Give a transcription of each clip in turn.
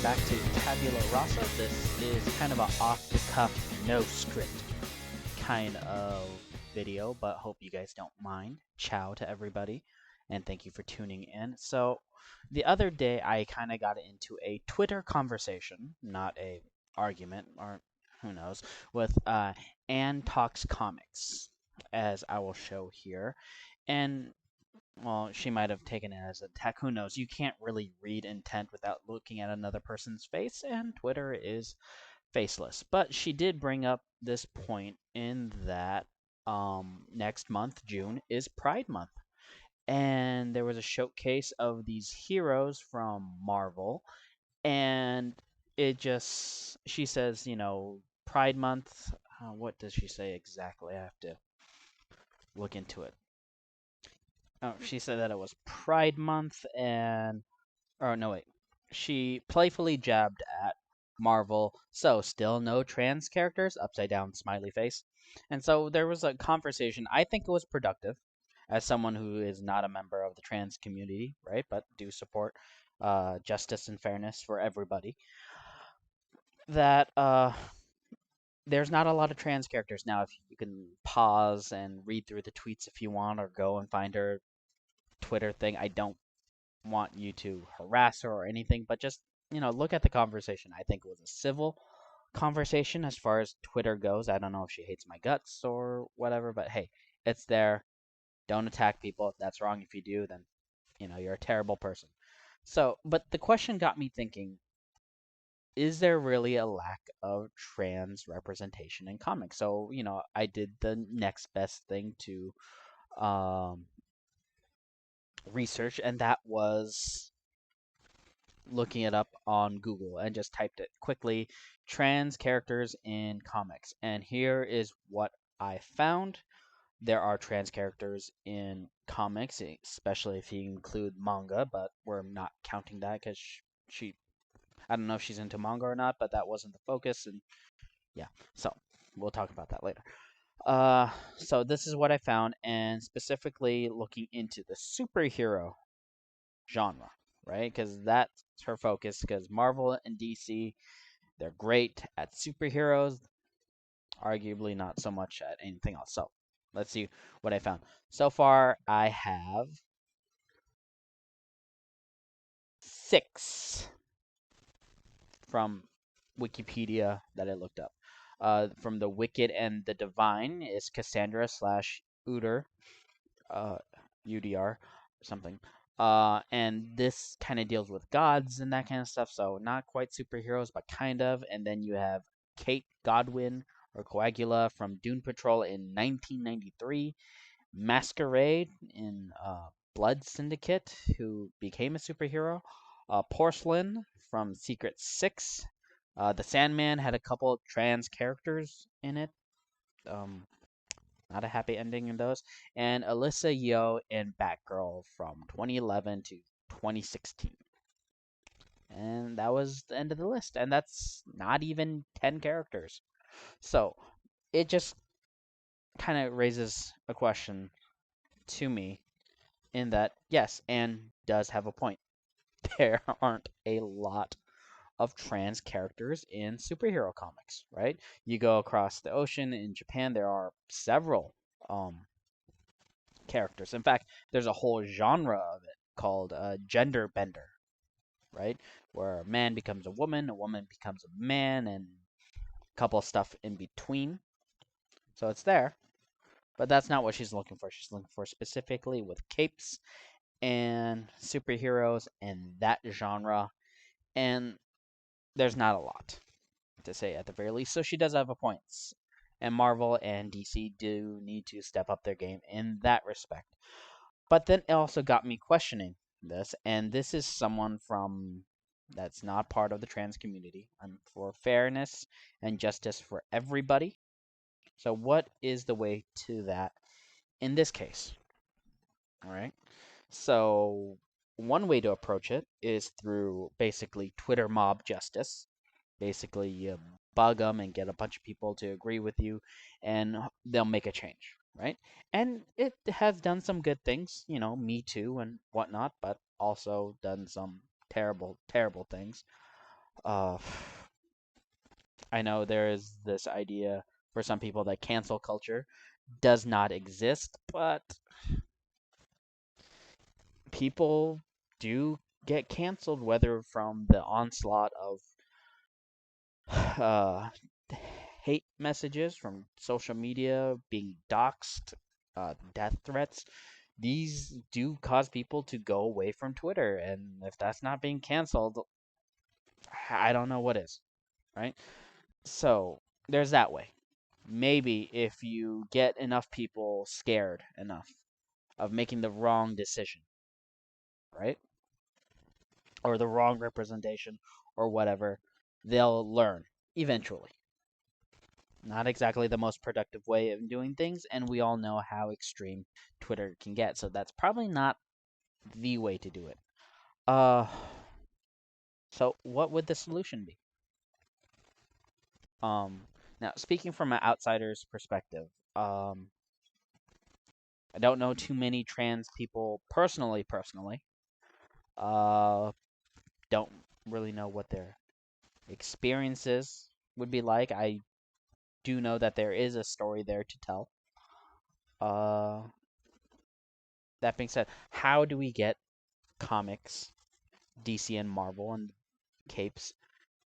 back to Tabula Rasa. This is kind of a off-the-cuff, no script kind of video, but hope you guys don't mind. Ciao to everybody, and thank you for tuning in. So, the other day I kind of got into a Twitter conversation, not a argument, or who knows, with Ann Talks Comics, as I will show here. And well, she might have taken it as a attack. Who knows? You can't really read intent without looking at another person's face, and Twitter is faceless. But she did bring up this point in that next month, June, is Pride Month. And there was a showcase of these heroes from Marvel, and she says, Pride Month. What does she say exactly? I have to look into it. Oh, she said that it was Pride Month and or no wait. She playfully jabbed at Marvel, so still no trans characters, upside down smiley face. And so there was a conversation. I think it was productive as someone who is not a member of the trans community, right? But do support justice and fairness for everybody. That there's not a lot of trans characters now. If you can pause and read through the tweets if you want, or go and find her Twitter thing. I don't want you to harass her or anything, but just, look at the conversation. I think it was a civil conversation as far as Twitter goes. I don't know if she hates my guts or whatever, but hey, it's there. Don't attack people. If that's wrong, if you do, then, you're a terrible person. So, but the question got me thinking, is there really a lack of trans representation in comics? So, I did the next best thing to um, research, and that was looking it up on Google and just typed it quickly, trans characters in comics. And here is what I found. There are trans characters in comics, especially if you include manga, but we're not counting that because I don't know if she's into manga or not, but that wasn't the focus. And yeah, so we'll talk about that later. So this is what I found, and specifically looking into the superhero genre, right? Because that's her focus. Because Marvel and DC, they're great at superheroes, arguably not so much at anything else. So let's see what I found. So far, I have 6 from Wikipedia that I looked up. From the Wicked and the Divine is Cassandra slash Uter, UDR, something. And this kind of deals with gods and that kind of stuff, so not quite superheroes, but kind of. And then you have Kate Godwin or Coagula from Dune Patrol in 1993, Masquerade in Blood Syndicate, who became a superhero, Porcelain from Secret Six. The Sandman had a couple trans characters in it. Not a happy ending in those. And Alyssa Yeoh in Batgirl from 2011 to 2016. And that was the end of the list. And that's not even 10 characters. So it just kind of raises a question to me in that, yes, Anne does have a point. There aren't a lot of trans characters in superhero comics, right? You go across the ocean in Japan, there are several characters. In fact, there's a whole genre of it called gender bender, right? Where a man becomes a woman becomes a man, and a couple of stuff in between. So it's there, but that's not what she's looking for. She's looking for specifically with capes and superheroes and that genre, and there's not a lot to say at the very least. So she does have a point. And Marvel and DC do need to step up their game in that respect. But then it also got me questioning this, and this is someone from that's not part of the trans community. I'm for fairness and justice for everybody. So what is the way to that in this case? All right. So one way to approach it is through basically Twitter mob justice. Basically, you bug them and get a bunch of people to agree with you, and they'll make a change, right? And it has done some good things, Me Too and whatnot, but also done some terrible, terrible things. Uh, I know there is this idea for some people that cancel culture does not exist, but people do get canceled, whether from the onslaught of uh, hate messages from social media, being doxxed, death threats. These do cause people to go away from Twitter, and if that's not being canceled, I don't know what is, right? So there's that way. Maybe if you get enough people scared enough of making the wrong decision, right? Or the wrong representation or whatever, they'll learn eventually. Not exactly the most productive way of doing things, and we all know how extreme Twitter can get, so that's probably not the way to do it. Uh, so what would the solution be? Um, Now speaking from an outsider's perspective, I don't know too many trans people personally. Uh, don't really know what their experiences would be like. I do know that there is a story there to tell. Uh, that being said, how do we get comics, DC and Marvel and capes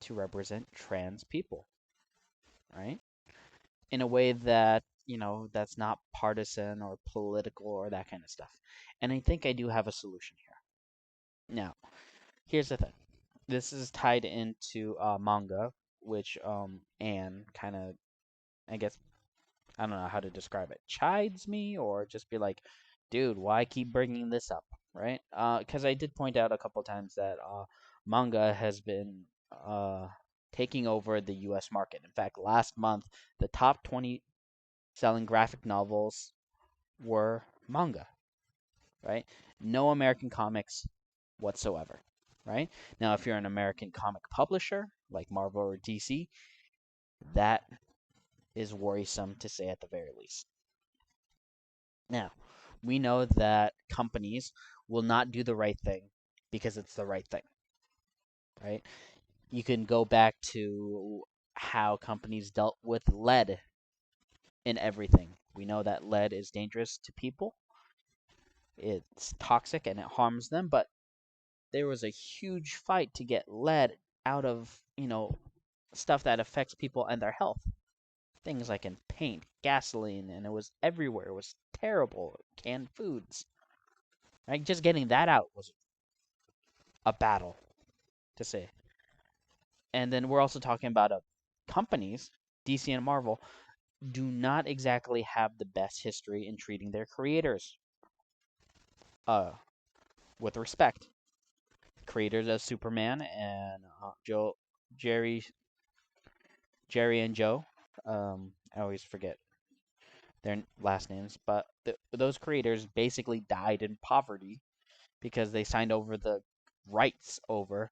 to represent trans people, right? In a way that, that's not partisan or political or that kind of stuff. And I think I do have a solution here. Now, here's the thing. This is tied into manga, which Anne kind of, I guess, I don't know how to describe it, chides me or just be like, dude, why keep bringing this up, right? Because I did point out a couple times that manga has been taking over the U.S. market. In fact, last month, the top 20 selling graphic novels were manga, right? No American comics whatsoever, right? Now, if you're an American comic publisher like Marvel or DC, that is worrisome to say at the very least. Now, we know that companies will not do the right thing because it's the right thing, right? You can go back to how companies dealt with lead in everything. We know that lead is dangerous to people. It's toxic and it harms them, but there was a huge fight to get lead out of, stuff that affects people and their health. Things like in paint, gasoline, and it was everywhere. It was terrible. Canned foods. Right? Just getting that out was a battle, to say. And then we're also talking about companies, DC and Marvel, do not exactly have the best history in treating their creators uh, with respect. Creators of Superman and Jerry, Jerry and Joe. I always forget their last names, but those creators basically died in poverty because they signed over the rights over,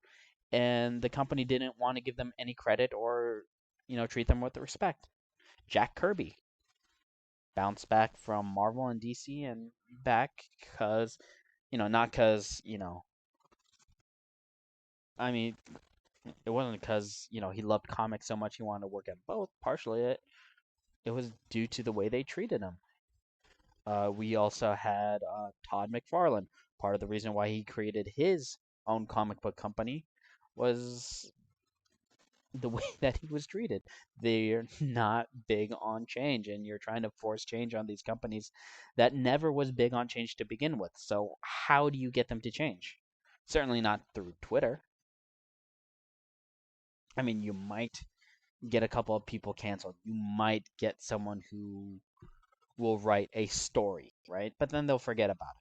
and the company didn't want to give them any credit or, treat them with respect. Jack Kirby bounced back from Marvel and DC and back because, not because, I mean, it wasn't because, he loved comics so much he wanted to work at both. Partially, it was due to the way they treated him. We also had Todd McFarlane. Part of the reason why he created his own comic book company was the way that he was treated. They're not big on change, and you're trying to force change on these companies that never was big on change to begin with. So, how do you get them to change? Certainly not through Twitter. I mean, you might get a couple of people canceled. You might get someone who will write a story, right? But then they'll forget about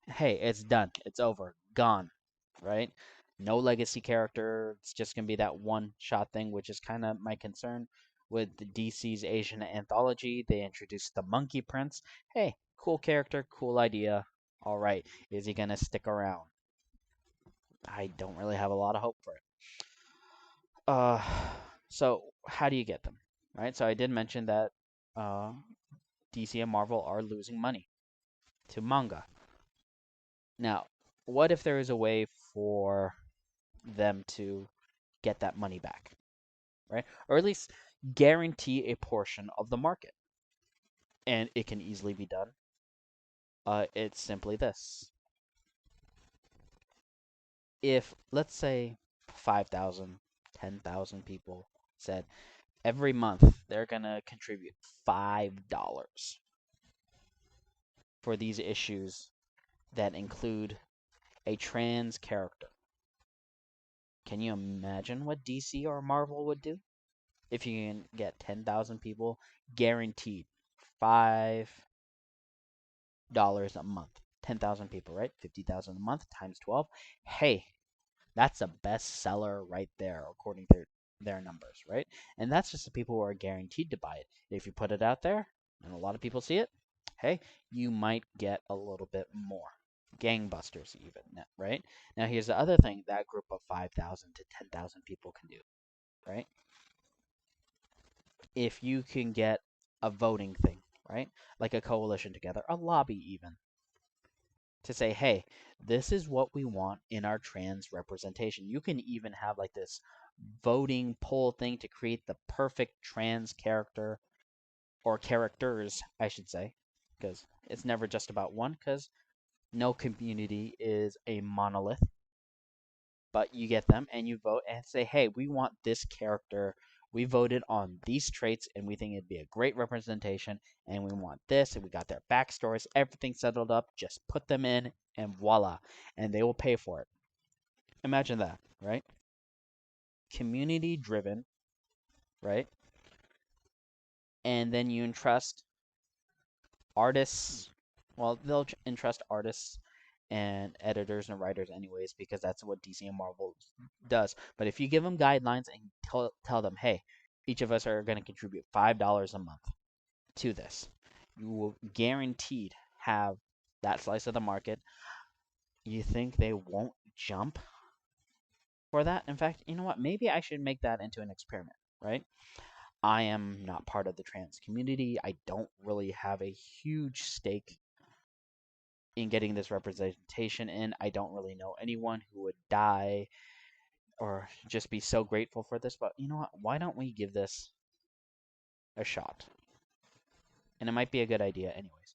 it. Hey, it's done. It's over. Gone, right? No legacy character. It's just going to be that one shot thing, which is kind of my concern with the DC's Asian anthology. They introduced the Monkey Prince. Hey, cool character, cool idea. All right. Is he going to stick around? I don't really have a lot of hope for it. Uh, so how do you get them? Right? So I did mention that uh, DC and Marvel are losing money to manga. Now, what if there is a way for them to get that money back, right? Or at least guarantee a portion of the market. And it can easily be done. It's simply this. If, let's say, 5,000, 10,000 people said every month they're going to contribute $5 for these issues that include a trans character. Can you imagine what DC or Marvel would do? If you can get 10,000 people guaranteed $5 a month. 10,000 people, right? 50,000 a month times 12. Hey, that's a bestseller right there, according to their numbers, right? And that's just the people who are guaranteed to buy it. If you put it out there and a lot of people see it, hey, you might get a little bit more. Gangbusters, even, right? Now, here's the other thing that group of 5,000 to 10,000 people can do, right? If you can get a voting thing, right? Like a coalition together, a lobby even, to say, hey, this is what we want in our trans representation. You can even have like this voting poll thing to create the perfect trans character, or characters, I should say, because it's never just about one, because no community is a monolith. But you get them and you vote and say, hey, we want this character. We voted on these traits and we think it'd be a great representation, and we want this, and we got their backstories, everything settled up. Just put them in and voila, and they will pay for it. Imagine that, right? Community driven, right? And then you entrust artists. Well, they'll entrust artists and editors and writers anyways, because that's what DC and Marvel does. But if you give them guidelines and tell them, hey, each of us are going to contribute $5 a month to this, you will guaranteed have that slice of the market. You think they won't jump for that? In fact, you know what? Maybe I should make that into an experiment, right? I am not part of the trans community. I don't really have a huge stake in getting this representation in. I don't really know anyone who would die or just be so grateful for this. But you know what? Why don't we give this a shot? And it might be a good idea, anyways.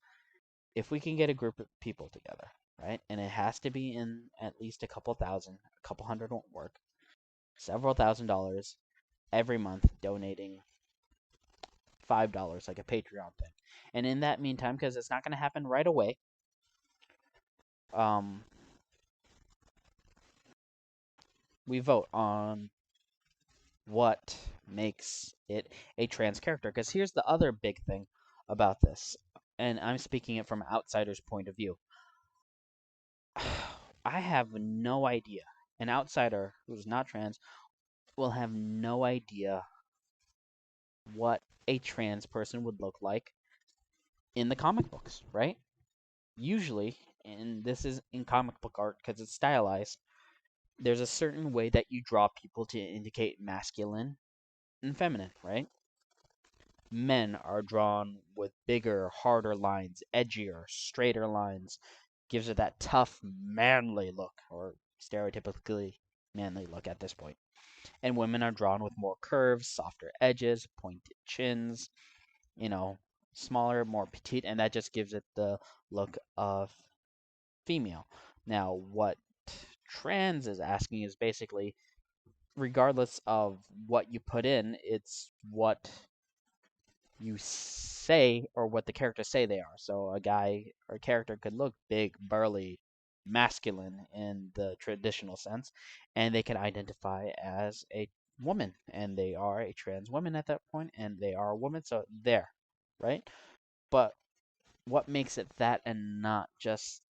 If we can get a group of people together, right? And it has to be in at least a couple thousand, a couple hundred won't work. Several $1,000s every month, donating $5 like a Patreon thing. And in that meantime, because it's not going to happen right away, um, we vote on what makes it a trans character. Because here's the other big thing about this, and I'm speaking it from an outsider's point of view. I have no idea. An outsider who's not trans will have no idea what a trans person would look like in the comic books, right? Usually, and this is in comic book art because it's stylized, there's a certain way that you draw people to indicate masculine and feminine, right? Men are drawn with bigger, harder lines, edgier, straighter lines, gives it that tough, manly look, or stereotypically manly look at this point. And women are drawn with more curves, softer edges, pointed chins, you know, smaller, more petite, and that just gives it the look of female. Now, what trans is asking is basically, regardless of what you put in, it's what you say or what the characters say they are. So a guy or a character could look big, burly, masculine in the traditional sense, and they can identify as a woman, and they are a trans woman at that point, and they are a woman, so there, right? But what makes it that and not just,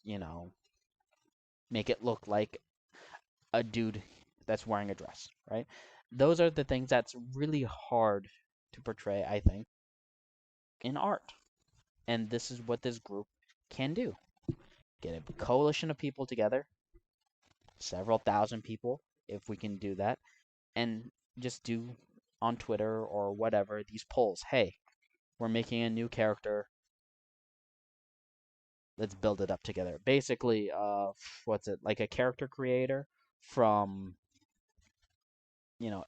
make it look like a dude that's wearing a dress, right? Those are the things that's really hard to portray, I think, in art. And this is what this group can do. Get a coalition of people together, several thousand people, if we can do that, and just do on Twitter or whatever these polls. Hey, we're making a new character. Let's build it up together. Basically, what's it, like a character creator from,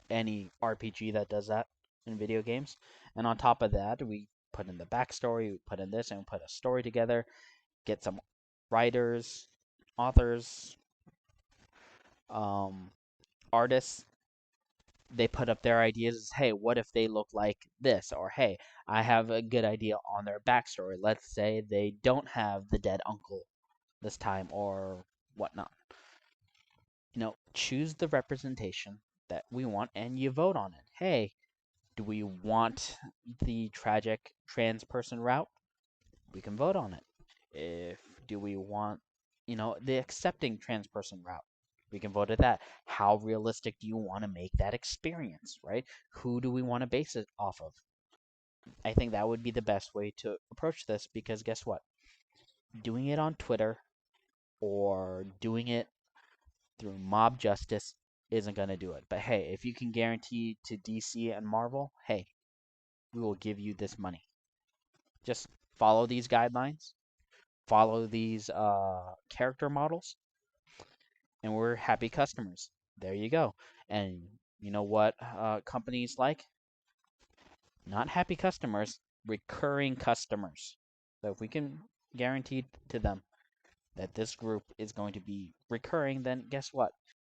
any RPG that does that in video games. And on top of that, we put in the backstory, we put in this, and we put a story together. Get some writers, authors, um, artists. They put up their ideas. Hey, what if they look like this? Or hey, I have a good idea on their backstory. Let's say they don't have the dead uncle this time, or whatnot. Choose the representation that we want, and you vote on it. Hey, do we want the tragic trans person route? We can vote on it. If do we want, the accepting trans person route? We can vote at that. How realistic do you want to make that experience, right? Who do we want to base it off of? I think that would be the best way to approach this because guess what? Doing it on Twitter or doing it through mob justice isn't going to do it. But hey, if you can guarantee to DC and Marvel, hey, we will give you this money. Just follow these guidelines, follow these character models, and we're happy customers. There you go. And you know what companies like? Not happy customers, recurring customers. So if we can guarantee to them that this group is going to be recurring, then guess what?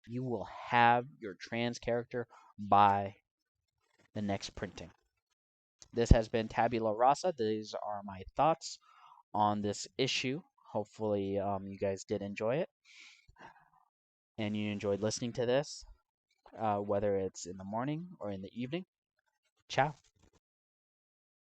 You will have your trans character by the next printing. This has been Tabula Rasa. These are my thoughts on this issue. Hopefully, you guys did enjoy it and you enjoyed listening to this, whether it's in the morning or in the evening. Ciao.